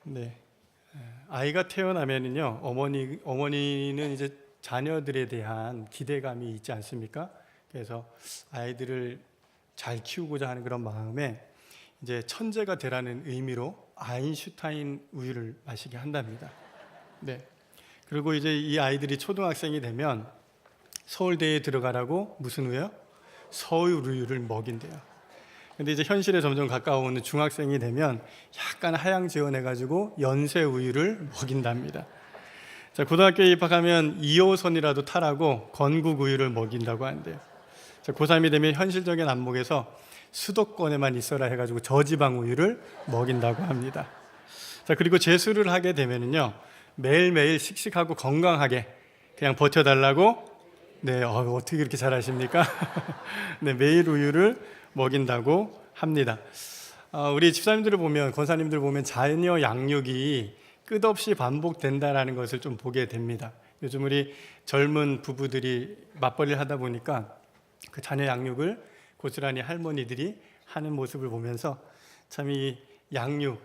네, 아이가 태어나면은요, 어머니는 이제 자녀들에 대한 기대감이 있지 않습니까? 그래서 아이들을 잘 키우고자 하는 그런 마음에 이제 천재가 되라는 의미로 아인슈타인 우유를 마시게 한답니다. 네. 그리고 이제 이 아이들이 초등학생이 되면 서울대에 들어가라고 무슨 우유요? 서울 우유를 먹인대요. 근데 이제 현실에 점점 가까워오는 중학생이 되면 약간 하향 지원해가지고 연세 우유를 먹인답니다. 자, 고등학교에 입학하면 2호선이라도 타라고 건국 우유를 먹인다고 하는데요. 자, 고3이 되면 현실적인 안목에서 수도권에만 있어라 해가지고 저지방 우유를 먹인다고 합니다. 자, 그리고 재수를 하게 되면은요, 매일매일 씩씩하고 건강하게 그냥 버텨달라고. 네, 어떻게 그렇게 잘하십니까? 네, 매일 우유를 먹인다고 합니다. 우리 집사님들을 보면, 권사님들 보면 자녀 양육이 끝없이 반복된다라는 것을 좀 보게 됩니다. 요즘 우리 젊은 부부들이 맞벌이를 하다 보니까 그 자녀 양육을 고스란히 할머니들이 하는 모습을 보면서 참 이 양육,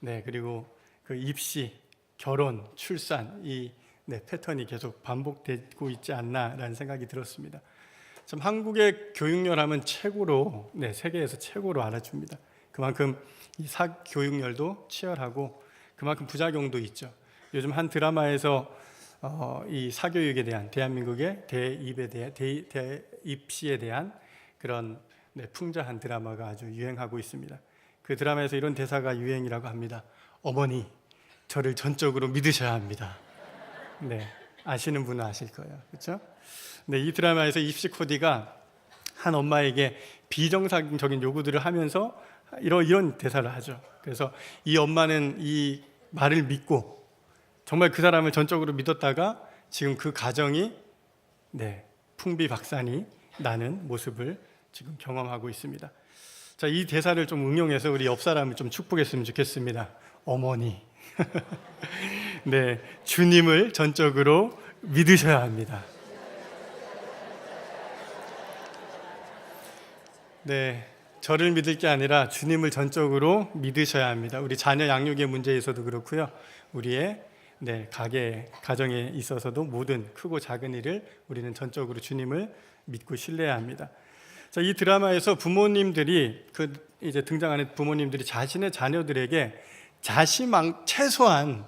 네, 그리고 그 입시, 결혼, 출산, 이 패턴이 계속 반복되고 있지 않나라는 생각이 들었습니다. 참 한국의 교육열하면 최고로, 세계에서 최고로 알아줍니다. 그만큼 이 사교육열도 치열하고 그만큼 부작용도 있죠. 요즘 한 드라마에서 이 사교육에 대한, 대한민국의 대입시에 대한 그런 풍자한 드라마가 아주 유행하고 있습니다. 그 드라마에서 이런 대사가 유행이라고 합니다. 어머니, 저를 전적으로 믿으셔야 합니다. 네, 아시는 분은 아실 거예요, 그렇죠? 네, 이 드라마에서 입시 코디가 한 엄마에게 비정상적인 요구들을 하면서 이런 대사를 하죠. 그래서 이 엄마는 이 말을 믿고 정말 그 사람을 전적으로 믿었다가 지금 그 가정이 풍비박산이 나는 모습을 지금 경험하고 있습니다. 자, 이 대사를 좀 응용해서 우리 옆 사람을 좀 축복했으면 좋겠습니다. 어머니, 네, 주님을 전적으로 믿으셔야 합니다. 네, 저를 믿을 게 아니라 주님을 전적으로 믿으셔야 합니다. 우리 자녀 양육의 문제에서도 그렇고요. 우리의 가정에 있어서도 모든 크고 작은 일을 우리는 전적으로 주님을 믿고 신뢰해야 합니다. 자, 이 드라마에서 부모님들이 이제 등장하는 부모님들이 자신의 자녀들에게 최소한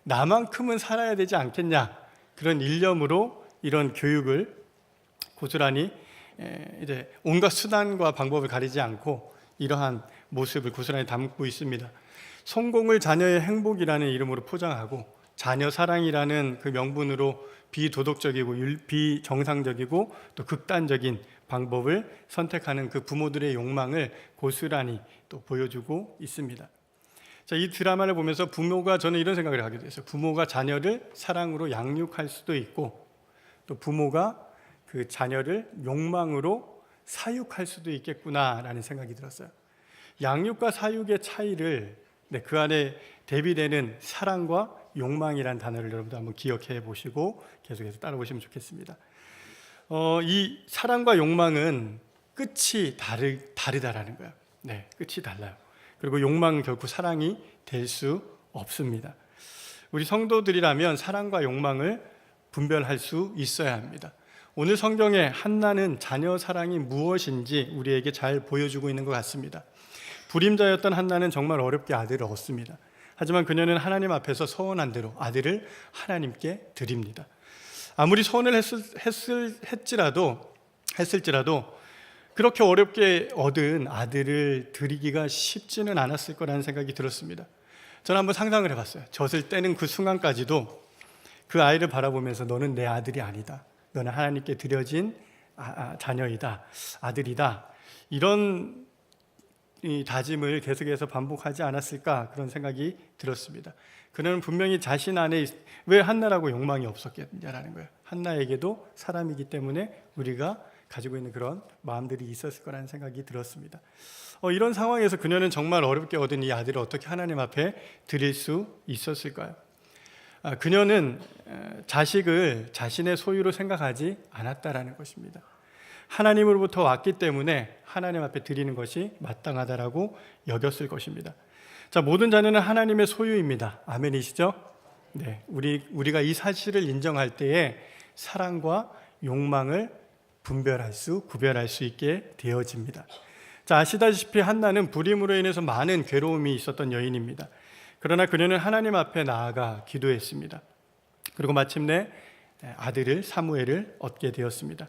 나만큼은 살아야 되지 않겠냐, 그런 일념으로 이런 교육을 고스란히 이제 온갖 수단과 방법을 가리지 않고 이러한 모습을 고스란히 담고 있습니다. 성공을 자녀의 행복이라는 이름으로 포장하고 자녀 사랑이라는 그 명분으로 비도덕적이고 비정상적이고 또 극단적인 방법을 선택하는 그 부모들의 욕망을 고스란히 또 보여주고 있습니다. 자, 이 드라마를 보면서 저는 이런 생각을 하게 됐어요. 부모가 자녀를 사랑으로 양육할 수도 있고 또 부모가 그 자녀를 욕망으로 사육할 수도 있겠구나라는 생각이 들었어요. 양육과 사육의 차이를 그 안에 대비되는 사랑과 욕망이라는 단어를 여러분도 한번 기억해 보시고 계속해서 따라오시면 좋겠습니다. 이 사랑과 욕망은 끝이 다르다라는 거예요. 네, 끝이 달라요. 그리고 욕망은 결코 사랑이 될 수 없습니다. 우리 성도들이라면 사랑과 욕망을 분별할 수 있어야 합니다. 오늘 성경에 한나는 자녀 사랑이 무엇인지 우리에게 잘 보여주고 있는 것 같습니다. 불임자였던 한나는 정말 어렵게 아들을 얻습니다. 하지만 그녀는 하나님 앞에서 서원한 대로 아들을 하나님께 드립니다. 아무리 서원을 했을지라도 그렇게 어렵게 얻은 아들을 드리기가 쉽지는 않았을 거라는 생각이 들었습니다. 저는 한번 상상을 해봤어요. 젖을 떼는 그 순간까지도 그 아이를 바라보면서 너는 내 아들이 아니다, 너는 하나님께 드려진 자녀이다, 아들이다, 이런 이 다짐을 계속해서 반복하지 않았을까, 그런 생각이 들었습니다. 그는 분명히 자신 안에 왜 한나라고 욕망이 없었겠냐라는 거예요. 한나에게도 사람이기 때문에 우리가 가지고 있는 그런 마음들이 있었을 거라는 생각이 들었습니다. 이런 상황에서 그녀는 정말 어렵게 얻은 이 아들을 어떻게 하나님 앞에 드릴 수 있었을까요? 그녀는 자식을 자신의 소유로 생각하지 않았다라는 것입니다. 하나님으로부터 왔기 때문에 하나님 앞에 드리는 것이 마땅하다라고 여겼을 것입니다. 자, 모든 자녀는 하나님의 소유입니다. 아멘이시죠? 네, 우리가 이 사실을 인정할 때에 사랑과 욕망을 구별할 수 있게 되어집니다. 자, 아시다시피 한나는 불임으로 인해서 많은 괴로움이 있었던 여인입니다. 그러나 그녀는 하나님 앞에 나아가 기도했습니다. 그리고 마침내 아들을 사무엘을 얻게 되었습니다.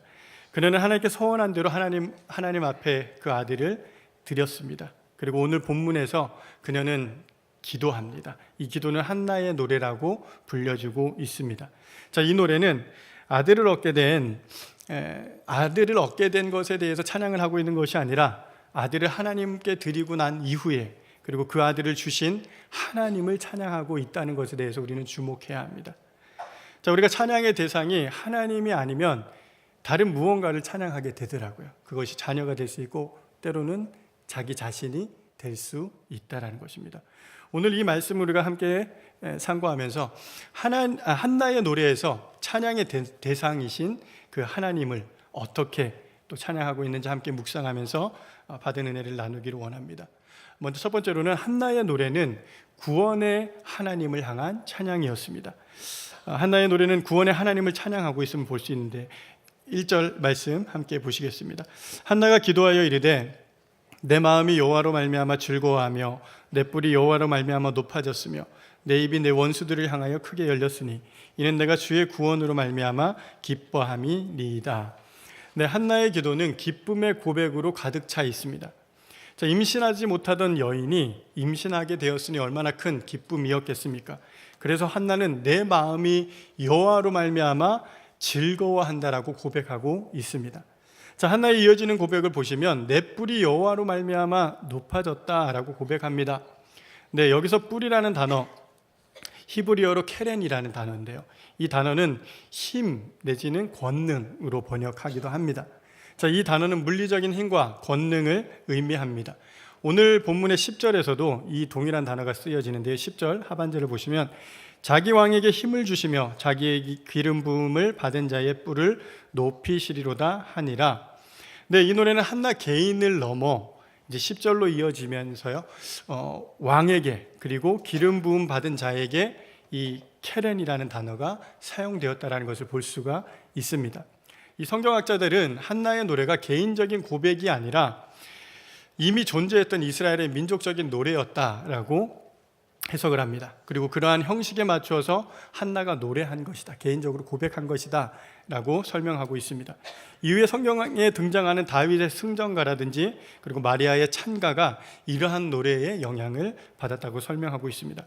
그녀는 하나님께 서원한 대로 하나님 앞에 그 아들을 드렸습니다. 그리고 오늘 본문에서 그녀는 기도합니다. 이 기도는 한나의 노래라고 불려지고 있습니다. 자, 이 노래는 아들을 얻게 된 것에 대해서 찬양을 하고 있는 것이 아니라 아들을 하나님께 드리고 난 이후에 그리고 그 아들을 주신 하나님을 찬양하고 있다는 것에 대해서 우리는 주목해야 합니다. 자, 우리가 찬양의 대상이 하나님이 아니면 다른 무언가를 찬양하게 되더라고요. 그것이 자녀가 될 수 있고 때로는 자기 자신이 될 수 있다라는 것입니다. 오늘 이 말씀을 우리가 함께 상고하면서 한나의 노래에서 찬양의 대상이신 그 하나님을 어떻게 또 찬양하고 있는지 함께 묵상하면서 받은 은혜를 나누기를 원합니다. 먼저 첫 번째로는 한나의 노래는 구원의 하나님을 향한 찬양이었습니다. 한나의 노래는 구원의 하나님을 찬양하고 있음을 볼 수 있는데 1절 말씀 함께 보시겠습니다. 한나가 기도하여 이르되 내 마음이 여호와로 말미암아 즐거워하며 내 뿔이 여호와로 말미암아 높아졌으며 내 입이 내 원수들을 향하여 크게 열렸으니 이는 내가 주의 구원으로 말미암아 기뻐함이니이다. 네, 한나의 기도는 기쁨의 고백으로 가득 차 있습니다. 자, 임신하지 못하던 여인이 임신하게 되었으니 얼마나 큰 기쁨이었겠습니까? 그래서 한나는 내 마음이 여호와로 말미암아 즐거워한다라고 고백하고 있습니다. 자, 한나의 이어지는 고백을 보시면 내 뿔이 여호와로 말미암아 높아졌다라고 고백합니다. 네, 여기서 뿔이라는 단어 히브리어로 케렌이라는 단어인데요. 이 단어는 힘 내지는 권능으로 번역하기도 합니다. 자, 이 단어는 물리적인 힘과 권능을 의미합니다. 오늘 본문의 10절에서도 이 동일한 단어가 쓰여지는데요. 10절 하반절을 보시면 자기 왕에게 힘을 주시며 자기의 기름 부음을 받은 자의 뿔을 높이시리로다 하니라. 네, 이 노래는 한나 개인을 넘어 이제 10절로 이어지면서요, 왕에게 그리고 기름 부음 받은 자에게 이 케렌이라는 단어가 사용되었다라는 것을 볼 수가 있습니다. 이 성경학자들은 한나의 노래가 개인적인 고백이 아니라 이미 존재했던 이스라엘의 민족적인 노래였다라고 해석을 합니다. 그리고 그러한 형식에 맞추어서 한나가 노래한 것이다, 개인적으로 고백한 것이다 라고 설명하고 있습니다. 이후에 성경에 등장하는 다윗의 승전가라든지 그리고 마리아의 찬가가 이러한 노래의 영향을 받았다고 설명하고 있습니다.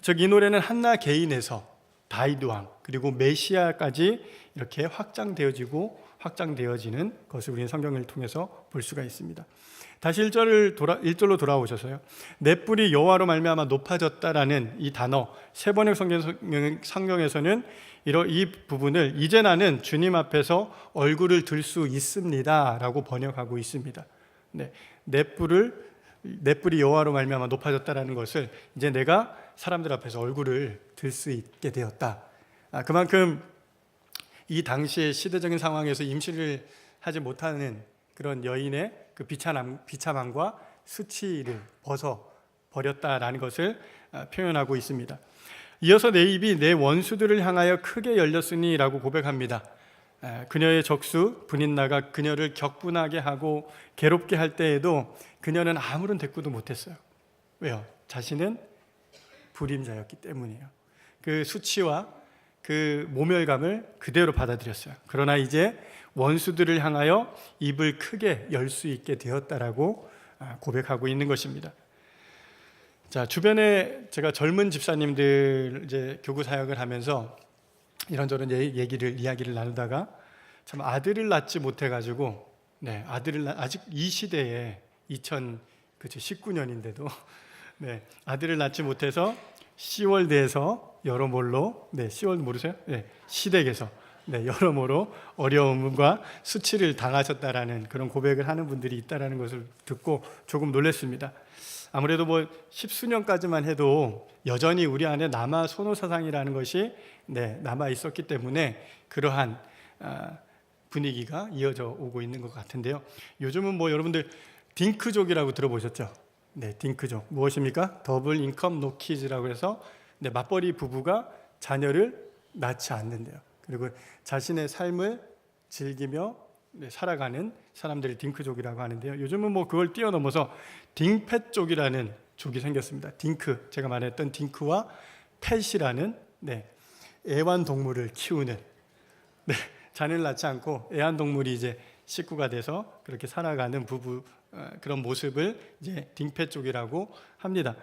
즉, 이 노래는 한나 개인에서 다윗 왕 그리고 메시아까지 이렇게 확장되어지는 것을 우리는 성경을 통해서 볼 수가 있습니다. 다시 1절로 돌아오셔서요, 내 뿔이 여호와로 말미암아 높아졌다라는 이 단어 세 번의 성경에서는 이 부분을 이제 나는 주님 앞에서 얼굴을 들 수 있습니다 라고 번역하고 있습니다. 네, 내 뿔이 여호와로 말미암아 높아졌다라는 것을 이제 내가 사람들 앞에서 얼굴을 들 수 있게 되었다. 그만큼 이 당시의 시대적인 상황에서 임신을 하지 못하는 그런 여인의 그 비참함과 수치를 벗어버렸다라는 것을 표현하고 있습니다. 이어서 내 입이 내 원수들을 향하여 크게 열렸으니 라고 고백합니다. 그녀의 적수 브닌나가 그녀를 격분하게 하고 괴롭게 할 때에도 그녀는 아무런 대꾸도 못했어요. 왜요? 자신은 불임자였기 때문이에요. 그 수치와 그 모멸감을 그대로 받아들였어요. 그러나 이제 원수들을 향하여 입을 크게 열 수 있게 되었다라고 고백하고 있는 것입니다. 자, 주변에 제가 젊은 집사님들 이제 교구 사역을 하면서 이런저런 이야기를 나누다가 참 아들을 낳지 못해가지고, 네, 아직 이 시대에 2019년인데도 네, 아들을 낳지 못해서 시월대에서 여러모로, 네, 시월 모르세요? 네, 시댁에서 네, 여러모로 어려움과 수치를 당하셨다라는 그런 고백을 하는 분들이 있다라는 것을 듣고 조금 놀랐습니다. 아무래도 뭐 십수년까지만 해도 여전히 우리 안에 남아 선호 사상이라는 것이 네, 남아 있었기 때문에 그러한 분위기가 이어져 오고 있는 것 같은데요. 요즘은 뭐 여러분들 딩크족이라고 들어보셨죠? 네, 딩크족. 무엇입니까? 더블 인컴 노 키즈라고 해서 맞벌이 부부가 자녀를 낳지 않는데요. 그리고 자신의 삶을 즐기며 살아가는 사람들을 딩크족이라고 하는데요. 요즘은 뭐 그걸 뛰어넘어서 딩펫족이라는 족이 생겼습니다. 딩크, 제가 말했던 딩크와 펫이라는 애완동물을 키우는, 자녀를 낳지 않고 애완동물이 이제 식구가 돼서 그렇게 살아가는 부부, 그런 모습을 이제 딩펫족이라고 합니다.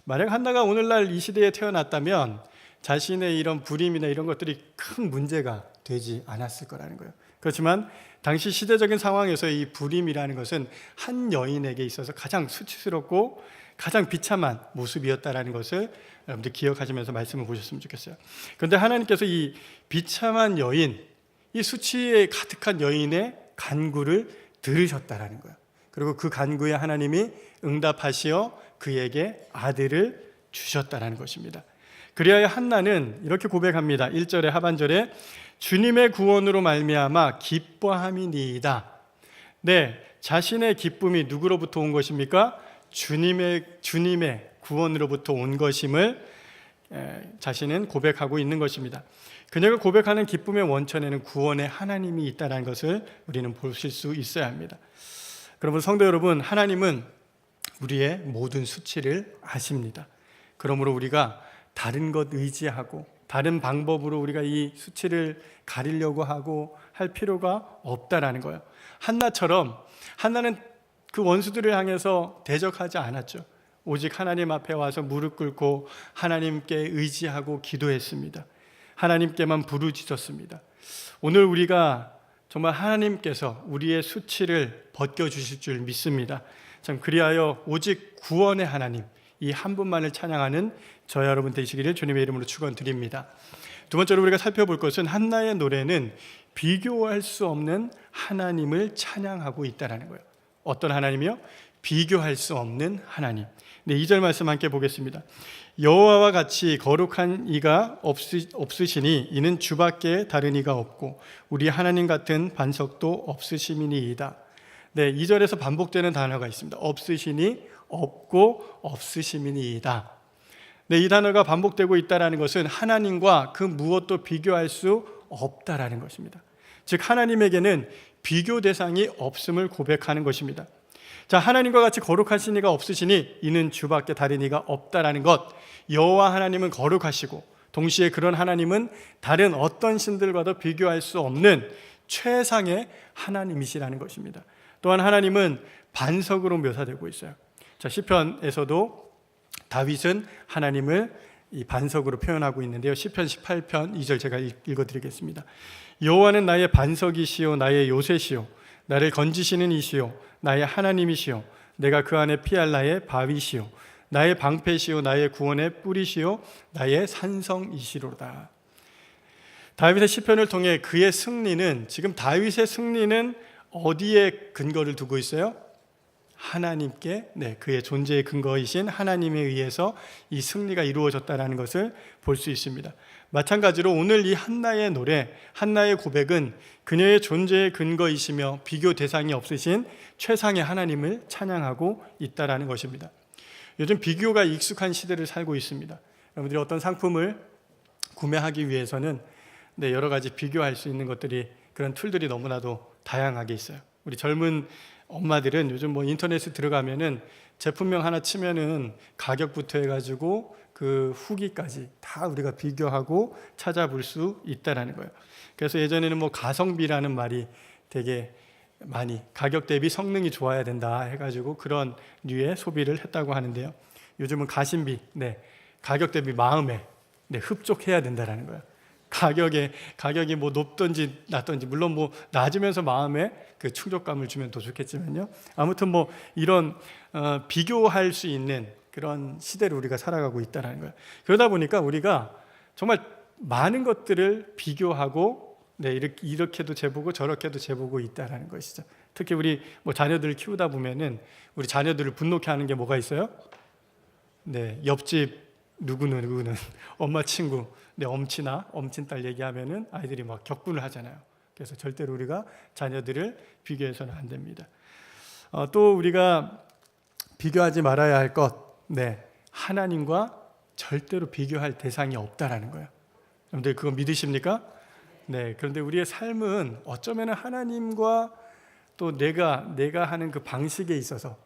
만약 한나가 오늘날 이 시대에 태어났다면 자신의 이런 불임이나 이런 것들이 큰 문제가 되지 않았을 거라는 거예요. 그렇지만 당시 시대적인 상황에서 이 불임이라는 것은 한 여인에게 있어서 가장 수치스럽고 가장 비참한 모습이었다라는 것을 여러분들 기억하시면서 말씀을 보셨으면 좋겠어요. 그런데 하나님께서 이 비참한 여인, 이 수치에 가득한 여인의 간구를 들으셨다라는 거예요. 그리고 그 간구에 하나님이 응답하시어 그에게 아들을 주셨다라는 것입니다. 그리하여 한나는 이렇게 고백합니다. 1절의 하반절에 주님의 구원으로 말미암아 기뻐함이니이다. 자신의 기쁨이 누구로부터 온 것입니까? 주님의 구원으로부터 온 것임을 자신은 고백하고 있는 것입니다. 그녀가 고백하는 기쁨의 원천에는 구원의 하나님이 있다는 것을 우리는 보실 수 있어야 합니다. 그러므로 성도 여러분, 하나님은 우리의 모든 수치를 아십니다. 그러므로 우리가 다른 것 의지하고 다른 방법으로 우리가 이 수치를 가리려고 하고 할 필요가 없다라는 거예요. 한나처럼 한나는 그 원수들을 향해서 대적하지 않았죠. 오직 하나님 앞에 와서 무릎 꿇고 하나님께 의지하고 기도했습니다. 하나님께만 부르짖었습니다. 오늘 우리가 정말 하나님께서 우리의 수치를 벗겨주실 줄 믿습니다. 참 그리하여 오직 구원의 하나님, 이 한 분만을 찬양하는 저와 여러분 되시기를 주님의 이름으로 축원드립니다. 두 번째로 우리가 살펴볼 것은 한나의 노래는 비교할 수 없는 하나님을 찬양하고 있다는 거예요. 어떤 하나님이요? 비교할 수 없는 하나님. 2절 말씀 함께 보겠습니다. 여호와와 같이 거룩한 이가 없으시니 이는 주밖에 다른 이가 없고 우리 하나님 같은 반석도 없으심이니이다. 2절에서 반복되는 단어가 있습니다. 없으시니, 없고, 없으심이니이다. 이 단어가 반복되고 있다는 것은 하나님과 그 무엇도 비교할 수 없다라는 것입니다. 즉 하나님에게는 비교 대상이 없음을 고백하는 것입니다. 자, 하나님과 같이 거룩하신 이가 없으시니 이는 주밖에 다른 이가 없다라는 것. 여호와 하나님은 거룩하시고 동시에 그런 하나님은 다른 어떤 신들과도 비교할 수 없는 최상의 하나님이시라는 것입니다. 또한 하나님은 반석으로 묘사되고 있어요. 자, 시편에서도 다윗은 하나님을 이 반석으로 표현하고 있는데요. 시편 18편 2절 제가 읽어드리겠습니다. 여호와는 나의 반석이시요 나의 요새시요 나를 건지시는 이시요 나의 하나님이시요 내가 그 안에 피할 나의 바위시요 나의 방패시요 나의 구원의 뿌리시요 나의 산성이시로다. 다윗의 시편을 통해 그의 승리는, 지금 다윗의 승리는 어디에 근거를 두고 있어요? 하나님께, 그의 존재의 근거이신 하나님에 의해서 이 승리가 이루어졌다는 것을 볼 수 있습니다. 마찬가지로 오늘 이 한나의 노래, 한나의 고백은 그녀의 존재의 근거이시며 비교 대상이 없으신 최상의 하나님을 찬양하고 있다는 것입니다. 요즘 비교가 익숙한 시대를 살고 있습니다. 여러분들이 어떤 상품을 구매하기 위해서는 여러 가지 비교할 수 있는 것들이, 그런 툴들이 너무나도 다양하게 있어요. 우리 젊은 엄마들은 요즘 뭐 인터넷에 들어가면은 제품명 하나 치면은 가격부터 해가지고 그 후기까지 다 우리가 비교하고 찾아볼 수 있다라는 거예요. 그래서 예전에는 뭐 가성비라는 말이 되게 많이, 가격 대비 성능이 좋아야 된다 해가지고 그런 류의 소비를 했다고 하는데요. 요즘은 가심비, 가격 대비 마음에 흡족해야 된다라는 거예요. 가격이 뭐 높든지 낮든지, 물론 뭐 낮으면서 마음에 그 충족감을 주면 더 좋겠지만요. 아무튼 뭐 이런 비교할 수 있는 그런 시대를 우리가 살아가고 있다는 거예요. 그러다 보니까 우리가 정말 많은 것들을 비교하고 이렇게도 재보고 저렇게도 재보고 있다는 것이죠. 특히 우리 뭐 자녀들을 키우다 보면은 우리 자녀들을 분노케 하는 게 뭐가 있어요? 옆집 누구는 엄마 친구, 엄친아, 엄친딸 얘기하면은 아이들이 막 격분을 하잖아요. 그래서 절대로 우리가 자녀들을 비교해서는 안 됩니다. 또 우리가 비교하지 말아야 할 것, 하나님과 절대로 비교할 대상이 없다라는 거예요. 여러분들 그거 믿으십니까? 그런데 우리의 삶은 어쩌면 하나님과 또 내가 하는 그 방식에 있어서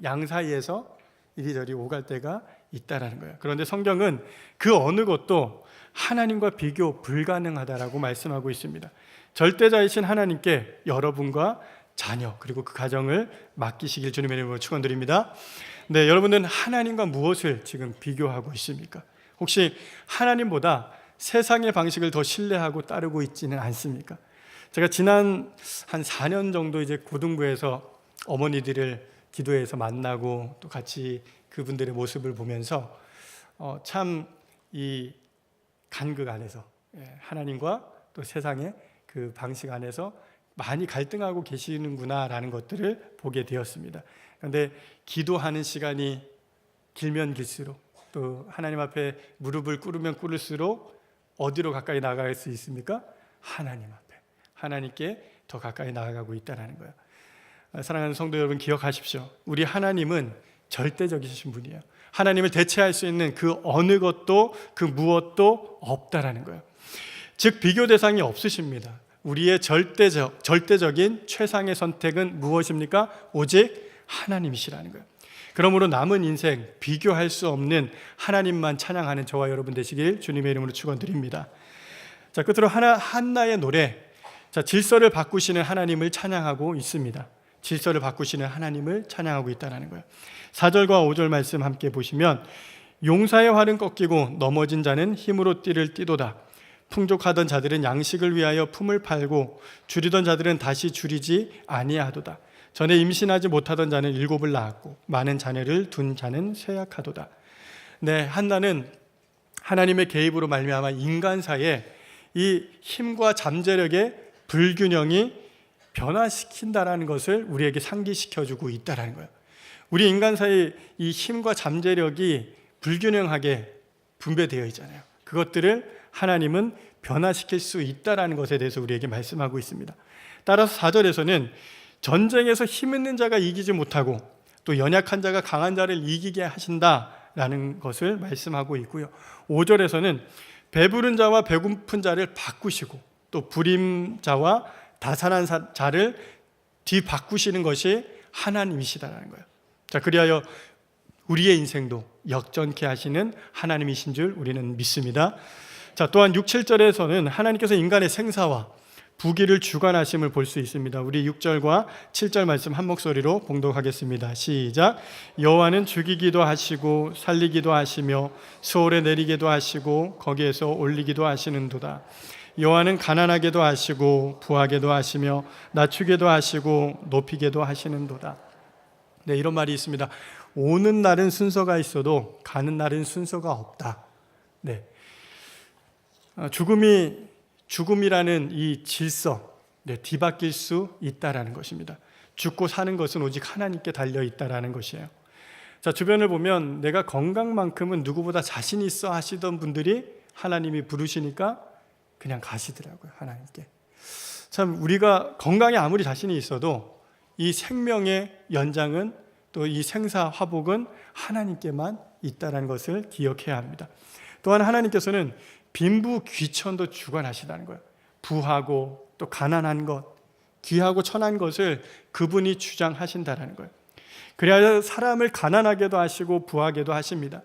양 사이에서 이리저리 오갈 때가 있다라는 거예요. 그런데 성경은 그 어느 것도 하나님과 비교 불가능하다라고 말씀하고 있습니다. 절대자이신 하나님께 여러분과 자녀 그리고 그 가정을 맡기시길 주님의 이름으로 축원드립니다. 여러분은 하나님과 무엇을 지금 비교하고 있습니까? 혹시 하나님보다 세상의 방식을 더 신뢰하고 따르고 있지는 않습니까? 제가 지난 한 4년 정도 이제 고등부에서 어머니들을 기도해서 만나고 또 같이 그분들의 모습을 보면서 참 이 간극 안에서 하나님과 또 세상의 그 방식 안에서 많이 갈등하고 계시는구나라는 것들을 보게 되었습니다. 그런데 기도하는 시간이 길면 길수록 또 하나님 앞에 무릎을 꿇으면 꿇을수록 어디로 가까이 나아갈 수 있습니까? 하나님 앞에, 하나님께 더 가까이 나아가고 있다는 거예요. 사랑하는 성도 여러분, 기억하십시오. 우리 하나님은 절대적이신 분이에요. 하나님을 대체할 수 있는 그 어느 것도 그 무엇도 없다라는 거예요. 즉 비교 대상이 없으십니다. 우리의 절대적인 최상의 선택은 무엇입니까? 오직 하나님이시라는 거예요. 그러므로 남은 인생 비교할 수 없는 하나님만 찬양하는 저와 여러분 되시길 주님의 이름으로 축원드립니다. 자, 끝으로 한나의 노래. 자, 질서를 바꾸시는 하나님을 찬양하고 있습니다. 질서를 바꾸시는 하나님을 찬양하고 있다는 거예요. 4절과 5절 말씀 함께 보시면 용사의 활은 꺾이고 넘어진 자는 힘으로 띠를 띠도다. 풍족하던 자들은 양식을 위하여 품을 팔고 줄이던 자들은 다시 줄이지 아니하도다. 전에 임신하지 못하던 자는 7을 낳았고 많은 자녀를 둔 자는 쇠약하도다. 한나는 하나님의 개입으로 말미암아 인간 사이에 이 힘과 잠재력의 불균형이 변화시킨다라는 것을 우리에게 상기시켜주고 있다는 거예요. 우리 인간 사이 이 힘과 잠재력이 불균형하게 분배되어 있잖아요. 그것들을 하나님은 변화시킬 수 있다는 것에 대해서 우리에게 말씀하고 있습니다. 따라서 4절에서는 전쟁에서 힘 있는 자가 이기지 못하고 또 연약한 자가 강한 자를 이기게 하신다라는 것을 말씀하고 있고요. 5절에서는 배부른 자와 배고픈 자를 바꾸시고 또 불임자와 다산한 자를 뒤바꾸시는 것이 하나님이시다라는 거예요. 자, 그리하여 우리의 인생도 역전케 하시는 하나님이신 줄 우리는 믿습니다. 자, 또한 6, 7절에서는 하나님께서 인간의 생사와 부귀를 주관하심을 볼 수 있습니다. 우리 6절과 7절 말씀 한 목소리로 봉독하겠습니다. 시작. 여호와는 죽이기도 하시고 살리기도 하시며 수월에 내리기도 하시고 거기에서 올리기도 하시는도다. 여호와는 가난하게도 하시고 부하게도 하시며 낮추게도 하시고 높이게도 하시는도다. 이런 말이 있습니다. 오는 날은 순서가 있어도 가는 날은 순서가 없다. 죽음이라는 이 질서, 뒤바뀔 수 있다라는 것입니다. 죽고 사는 것은 오직 하나님께 달려 있다라는 것이에요. 자, 주변을 보면 내가 건강만큼은 누구보다 자신 있어 하시던 분들이 하나님이 부르시니까 그냥 가시더라고요, 하나님께. 참, 우리가 건강에 아무리 자신이 있어도 이 생명의 연장은 또 이 생사 화복은 하나님께만 있다는 것을 기억해야 합니다. 또한 하나님께서는 빈부 귀천도 주관하시다는 거예요. 부하고 또 가난한 것, 귀하고 천한 것을 그분이 주장하신다는 거예요. 그래야 사람을 가난하게도 하시고 부하게도 하십니다.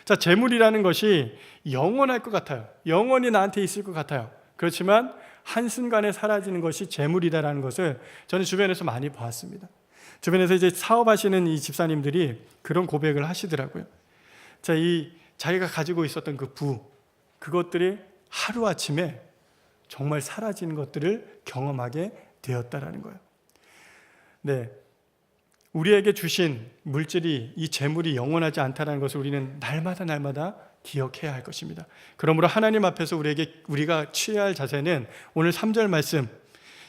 자, 재물이라는 것이 영원할 것 같아요. 영원히 나한테 있을 것 같아요. 그렇지만 한순간에 사라지는 것이 재물이다라는 것을 저는 주변에서 많이 봤습니다. 주변에서 이제 사업하시는 이 집사님들이 그런 고백을 하시더라고요. 자, 자기가 가지고 있었던 그 그것들이 하루아침에 정말 사라지는 것들을 경험하게 되었다라는 거예요. 우리에게 주신 물질이, 이 재물이 영원하지 않다는 것을 우리는 날마다 기억해야 할 것입니다. 그러므로 하나님 앞에서 우리가 취해야 할 자세는 오늘 3절 말씀,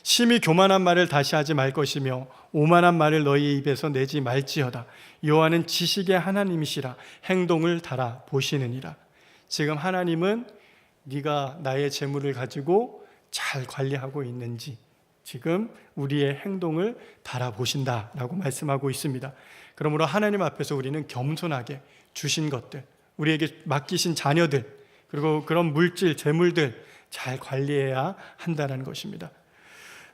심히 교만한 말을 다시 하지 말 것이며 오만한 말을 너희 입에서 내지 말지어다. 여호와는 지식의 하나님이시라 행동을 달아 보시느니라. 지금 하나님은 네가 나의 재물을 가지고 잘 관리하고 있는지 지금 우리의 행동을 달아보신다라고 말씀하고 있습니다. 그러므로 하나님 앞에서 우리는 겸손하게 주신 것들, 우리에게 맡기신 자녀들, 그리고 그런 물질, 재물들 잘 관리해야 한다는 것입니다.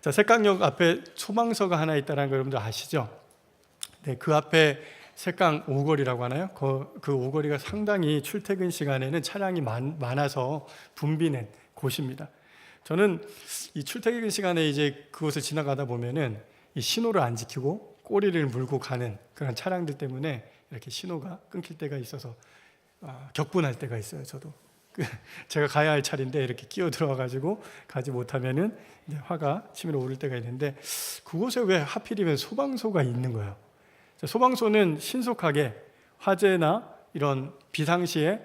자, 색강역 앞에 소방서가 하나 있다는 거 여러분들 아시죠? 네, 그 앞에 색강 오거리라고 하나요? 그 오거리가 상당히 출퇴근 시간에는 차량이 많아서 붐비는 곳입니다. 저는 이 출퇴근 시간에 이제 그곳을 지나가다 보면은 이 신호를 안 지키고 꼬리를 물고 가는 그런 차량들 때문에 이렇게 신호가 끊길 때가 있어서 격분할 때가 있어요. 저도 제가 가야 할 차례인데 이렇게 끼어 들어와가지고 가지 못하면은 이제 화가 치밀어 오를 때가 있는데, 그곳에 왜 하필이면 소방서가 있는 거예요? 소방서는 신속하게 화재나 이런 비상시에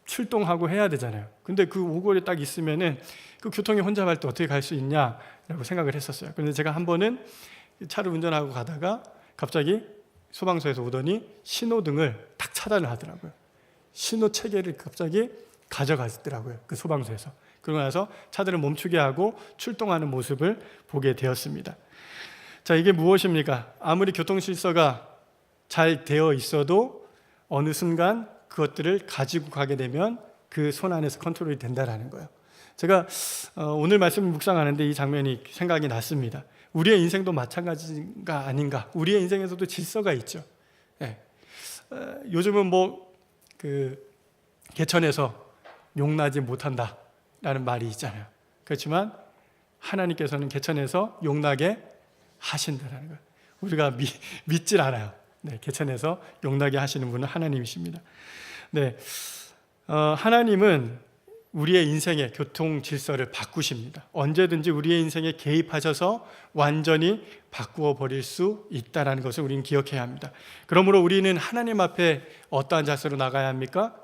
출동하고 해야 되잖아요. 근데 그 오골에 딱 있으면은 그 교통이 혼잡할 때 어떻게 갈 수 있냐라고 생각을 했었어요. 그런데 제가 한 번은 차를 운전하고 가다가 갑자기 소방서에서 오더니 신호등을 딱 차단을 하더라고요. 신호 체계를 갑자기 가져가더라고요. 그 소방서에서. 그러고 나서 차들을 멈추게 하고 출동하는 모습을 보게 되었습니다. 자, 이게 무엇입니까? 아무리 교통질서가 잘 되어 있어도 어느 순간 그것들을 가지고 가게 되면 그 손 안에서 컨트롤이 된다라는 거예요. 제가 오늘 말씀 묵상하는데 이 장면이 생각이 났습니다. 우리의 인생도 마찬가지가 아닌가? 우리의 인생에서도 질서가 있죠. 네. 요즘은 개천에서 용나지 못한다라는 말이 있잖아요. 그렇지만 하나님께서는 개천에서 용나게 하신다라는 거예요. 우리가 믿질 않아요. 네, 개천에서 용나게 하시는 분은 하나님이십니다. 네, 하나님은 우리의 인생의 교통 질서를 바꾸십니다. 언제든지 우리의 인생에 개입하셔서 완전히 바꾸어 버릴 수 있다는 것을 우리는 기억해야 합니다. 그러므로 우리는 하나님 앞에 어떠한 자세로 나가야 합니까?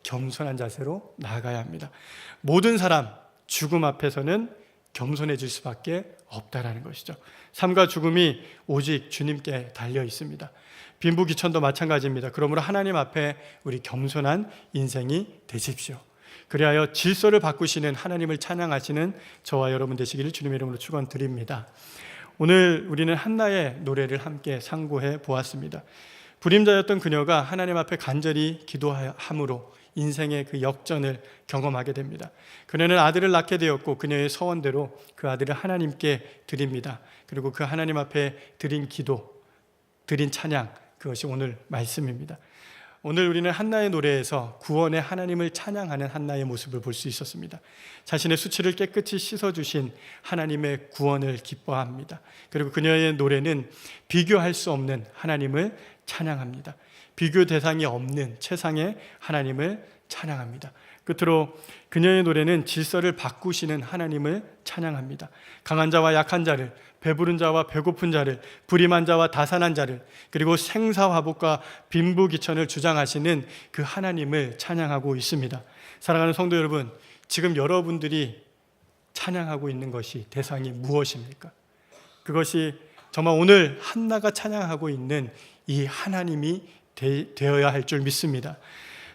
겸손한 자세로 나가야 합니다. 모든 사람 죽음 앞에서는 겸손해질 수밖에 없다라는 것이죠. 삶과 죽음이 오직 주님께 달려 있습니다. 빈부귀천도 마찬가지입니다. 그러므로 하나님 앞에 우리 겸손한 인생이 되십시오. 그리하여 질서를 바꾸시는 하나님을 찬양하시는 저와 여러분 되시기를 주님의 이름으로 축원드립니다. 오늘 우리는 한나의 노래를 함께 상고해 보았습니다. 불임자였던 그녀가 하나님 앞에 간절히 기도함으로 인생의 그 역전을 경험하게 됩니다. 그녀는 아들을 낳게 되었고 그녀의 서원대로 그 아들을 하나님께 드립니다. 그리고 그 하나님 앞에 드린 기도, 드린 찬양, 그것이 오늘 말씀입니다. 오늘 우리는 한나의 노래에서 구원의 하나님을 찬양하는 한나의 모습을 볼 수 있었습니다. 자신의 수치를 깨끗이 씻어주신 하나님의 구원을 기뻐합니다. 그리고 그녀의 노래는 비교할 수 없는 하나님을 찬양합니다. 비교 대상이 없는 최상의 하나님을 찬양합니다. 끝으로 그녀의 노래는 질서를 바꾸시는 하나님을 찬양합니다. 강한 자와 약한 자를, 배부른 자와 배고픈 자를, 불임한 자와 다산한 자를, 그리고 생사화복과 빈부귀천을 주장하시는 그 하나님을 찬양하고 있습니다. 사랑하는 성도 여러분, 지금 여러분들이 찬양하고 있는 것이 대상이 무엇입니까? 그것이 정말 오늘 한나가 찬양하고 있는 이 하나님이 되어야 할 줄 믿습니다.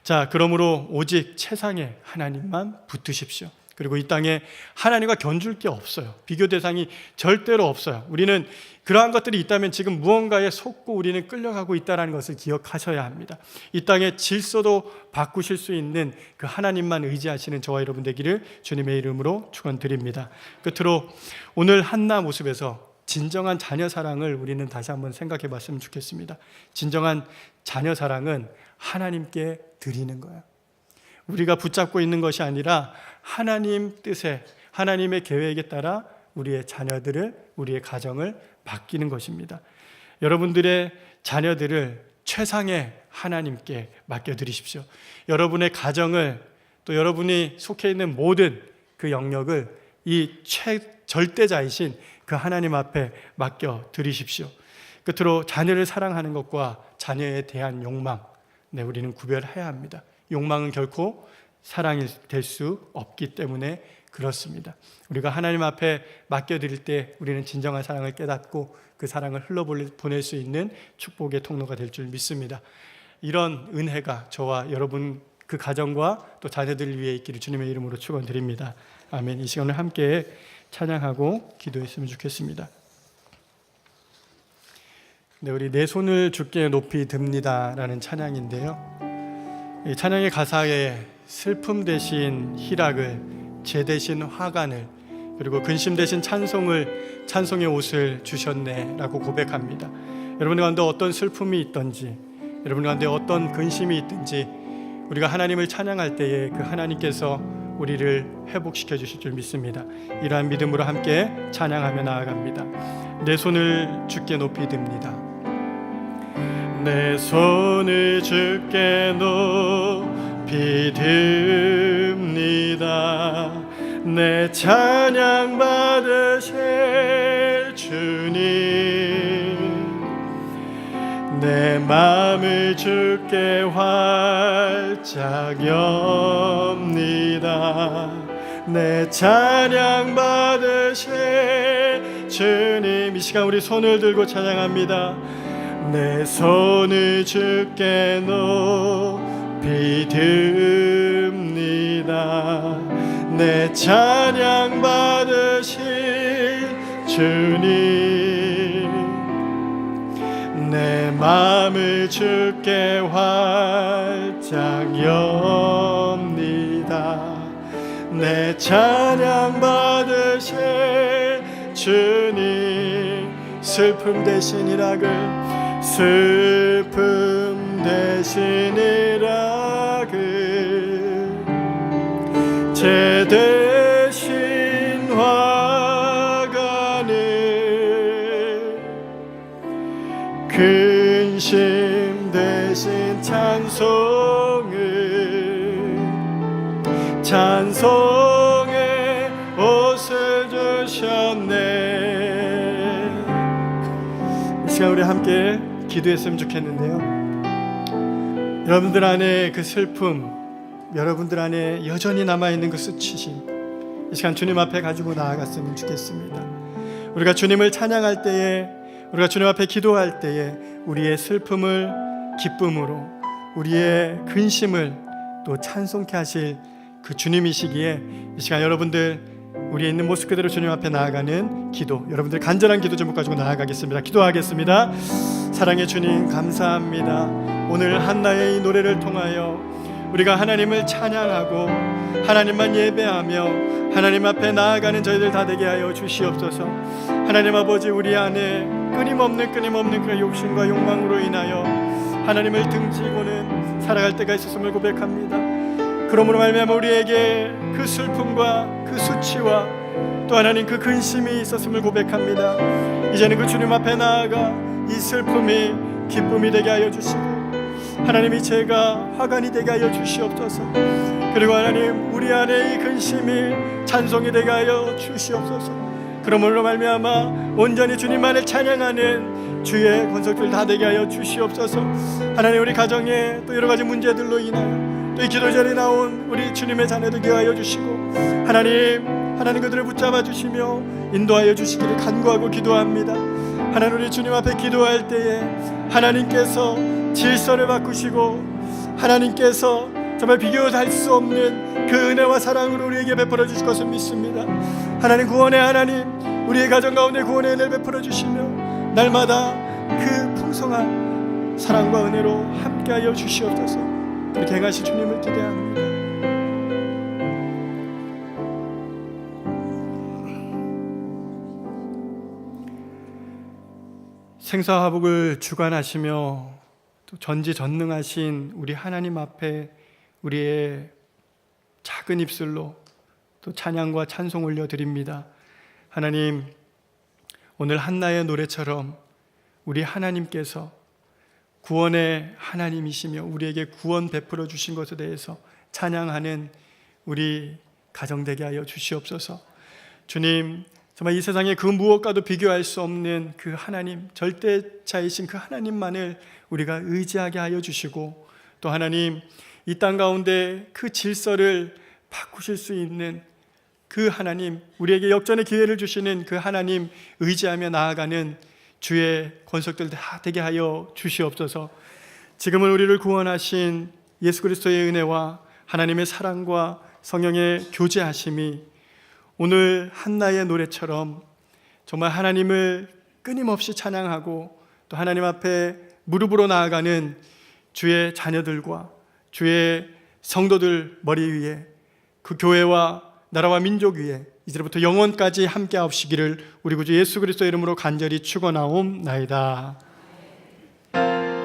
자, 그러므로 오직 최상의 하나님만 붙드십시오. 그리고 이 땅에 하나님과 견줄 게 없어요. 비교 대상이 절대로 없어요. 우리는 그러한 것들이 있다면 지금 무언가에 속고 우리는 끌려가고 있다는 것을 기억하셔야 합니다. 이 땅의 질서도 바꾸실 수 있는 그 하나님만 의지하시는 저와 여러분 되기를 주님의 이름으로 축원드립니다. 끝으로 오늘 한나 모습에서 진정한 자녀 사랑을 우리는 다시 한번 생각해 봤으면 좋겠습니다. 진정한 자녀 사랑은 하나님께 드리는 거예요. 우리가 붙잡고 있는 것이 아니라 하나님 뜻에, 하나님의 계획에 따라 우리의 자녀들을, 우리의 가정을 맡기는 것입니다. 여러분들의 자녀들을 최상의 하나님께 맡겨드리십시오. 여러분의 가정을, 또 여러분이 속해 있는 모든 그 영역을 이 절대자이신 그 하나님 앞에 맡겨드리십시오. 끝으로 자녀를 사랑하는 것과 자녀에 대한 욕망, 우리는 구별해야 합니다. 욕망은 결코 사랑이 될 수 없기 때문에 그렇습니다. 우리가 하나님 앞에 맡겨드릴 때 우리는 진정한 사랑을 깨닫고 그 사랑을 흘러보낼 수 있는 축복의 통로가 될 줄 믿습니다. 이런 은혜가 저와 여러분 그 가정과 또 자녀들 위해 있기를 주님의 이름으로 축원드립니다. 아멘. 이 시간을 함께 찬양하고 기도했으면 좋겠습니다. 네, 우리 내 손을 주께 높이 듭니다라는 찬양인데요. 이 찬양의 가사에 슬픔 대신 희락을, 재 대신 화관을, 그리고 근심 대신 찬송을, 찬송의 옷을 주셨네라고 고백합니다. 여러분 가운데 어떤 슬픔이 있든지, 여러분 가운데 어떤 근심이 있든지 우리가 하나님을 찬양할 때에 그 하나님께서 우리를 회복시켜 주실 줄 믿습니다. 이러한 믿음으로 함께 찬양하며 나아갑니다. 내 손을 주께 높이 듭니다. 내 손을 주께 높이 듭니다. 내 찬양 받으실 주님, 내 마음을 주께 활짝 엽니다. 내 찬양 받으실 주님, 이 시간 우리 손을 들고 찬양합니다. 내 손을 주께 높이 듭니다. 내 찬양 받으실 주님, 내 마음을 주께 활짝 엽니다. 내 찬양 받으실 주님, 슬픔 대신 희락을, 슬픔 대신 희락을, 재 대신 화관을, 근심 대신 찬송을, 찬송의 옷을 주셨네. 이 시간 우리 함께 기도했으면 좋겠는데요. 여러분들 안에 그 슬픔, 여러분들 안에 여전히 남아있는 그 수치심, 이 시간 주님 앞에 가지고 나아갔으면 좋겠습니다. 우리가 주님을 찬양할 때에, 우리가 주님 앞에 기도할 때에 우리의 슬픔을 기쁨으로, 우리의 근심을 또 찬송케 하실 그 주님이시기에 이 시간 여러분들 우리의 있는 모습 그대로 주님 앞에 나아가는 기도, 여러분들 간절한 기도 제목 가지고 나아가겠습니다. 기도하겠습니다. 사랑의 주님, 감사합니다. 오늘 한나의 이 노래를 통하여 우리가 하나님을 찬양하고 하나님만 예배하며 하나님 앞에 나아가는 저희들 다 되게 하여 주시옵소서. 하나님 아버지, 우리 안에 끊임없는 그 욕심과 욕망으로 인하여 하나님을 등지고는 살아갈 때가 있었음을 고백합니다. 그러므로 말미암아 우리에게 그 슬픔과 그 수치와 또 하나님 그 근심이 있었음을 고백합니다. 이제는 그 주님 앞에 나아가 이 슬픔이 기쁨이 되게 하여 주시고 하나님이 죄가 화관이 되게 하여 주시옵소서. 그리고 하나님 우리 안에 이 근심이 찬송이 되게 하여 주시옵소서. 그러므로 말미암아 온전히 주님만을 찬양하는 주의 권속들 다 되게 하여 주시옵소서. 하나님 우리 가정에 또 여러 가지 문제들로 인하여 또 이 기도전에 나온 우리 주님의 자녀들 기도하여 주시고 하나님 그들을 붙잡아 주시며 인도하여 주시기를 간구하고 기도합니다. 하나님 우리 주님 앞에 기도할 때에 하나님께서 질서를 바꾸시고 하나님께서 정말 비교할 수 없는 그 은혜와 사랑으로 우리에게 베풀어 주실 것을 믿습니다. 하나님 구원의 하나님, 우리의 가정 가운데 구원의 은혜를 베풀어 주시며 날마다 그 풍성한 사랑과 은혜로 함께하여 주시옵소서. 그렇게 행하실 주님을 기대합니다. 생사화복을 주관하시며 또 전지전능하신 우리 하나님 앞에 우리의 작은 입술로 또 찬양과 찬송 올려드립니다. 하나님, 오늘 한나의 노래처럼 우리 하나님께서 구원의 하나님이시며 우리에게 구원 베풀어 주신 것에 대해서 찬양하는 우리 가정 되게 하여 주시옵소서. 주님, 정말 이 세상에 그 무엇과도 비교할 수 없는 그 하나님, 절대자이신 그 하나님만을 우리가 의지하게 하여 주시고 또 하나님, 이 땅 가운데 그 질서를 바꾸실 수 있는 그 하나님, 우리에게 역전의 기회를 주시는 그 하나님 의지하며 나아가는 주의 권속들 다 되게 하여 주시옵소서. 지금은 우리를 구원하신 예수 그리스도의 은혜와 하나님의 사랑과 성령의 교제하심이 오늘 한나의 노래처럼 정말 하나님을 끊임없이 찬양하고 또 하나님 앞에 무릎으로 나아가는 주의 자녀들과 주의 성도들 머리 위에, 그 교회와 나라와 민족 위에 이제부터 영원까지 함께 하옵시기를 우리 구주 예수 그리스도의 이름으로 간절히 축원하옵나이다. 아멘.